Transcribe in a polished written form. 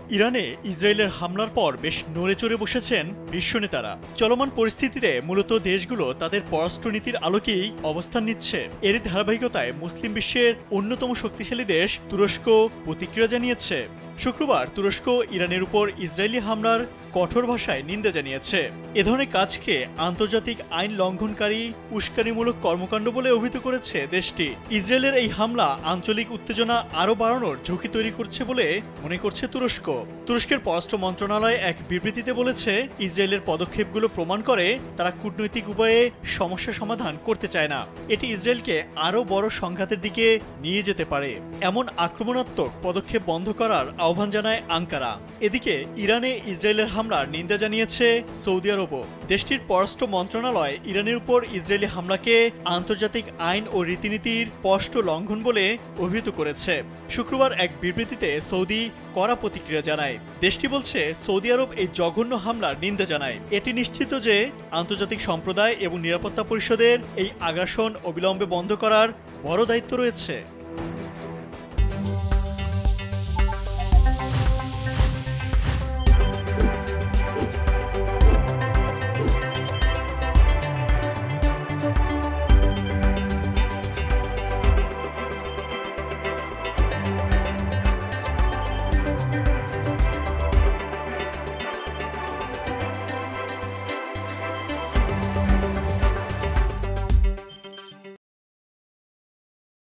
ইরানে ইসরায়েলের হামলার পর বেশ নড়েচড়ে বসেছেন বিশ্ব নেতারা। চলমান পরিস্থিতিতে মূলত দেশগুলো তাদের পররাষ্ট্রনীতির আলোকেই অবস্থান নিচ্ছে। এরই ধারাবাহিকতায় মুসলিম বিশ্বের অন্যতম শক্তিশালী দেশ তুরস্ক প্রতিক্রিয়া জানিয়েছে। শুক্রবার তুরস্ক ইরানের উপর ইসরায়েলি হামলার কঠোর ভাষায় নিন্দা জানিয়েছে। এ ধরনের কাজকে আন্তর্জাতিক আইন লঙ্ঘনকারী উস্কানিমূলক কর্মকাণ্ড বলে অভিহিত করেছে দেশটি। ইসরায়েলের এই হামলা আঞ্চলিক উত্তেজনা আরও বাড়ানোর ঝুঁকি তৈরি করছে বলে মনে করছে তুরস্ক। তুরস্কের পররাষ্ট্র মন্ত্রণালয় এক বিবৃতিতে বলেছে, ইসরায়েলের পদক্ষেপগুলো প্রমাণ করে তারা কূটনৈতিক উপায়ে সমস্যা সমাধান করতে চায় না। এটি ইসরায়েলকে আরও বড় সংঘাতের দিকে নিয়ে যেতে পারে। এমন আক্রমণাত্মক পদক্ষেপ বন্ধ করার আহ্বান জানায় আঙ্কারা। এদিকে ইরানে ইসরায়েলের হামলার নিন্দা জানিয়েছে সৌদি আরবও। দেশটির পররাষ্ট্র মন্ত্রণালয় ইরানের উপর ইসরায়েলি হামলাকে আন্তর্জাতিক আইন ও রীতিনীতির স্পষ্ট লঙ্ঘন বলে অভিহিত করেছে। শুক্রবার এক বিবৃতিতে সৌদি কড়া প্রতিক্রিয়া জানায়। দেশটি বলছে, সৌদি আরব এই জঘন্য হামলার নিন্দা জানায়। এটি নিশ্চিত যে আন্তর্জাতিক সম্প্রদায় এবং নিরাপত্তা পরিষদের এই আগ্রাসন অবিলম্বে বন্ধ করার বড় দায়িত্ব রয়েছে।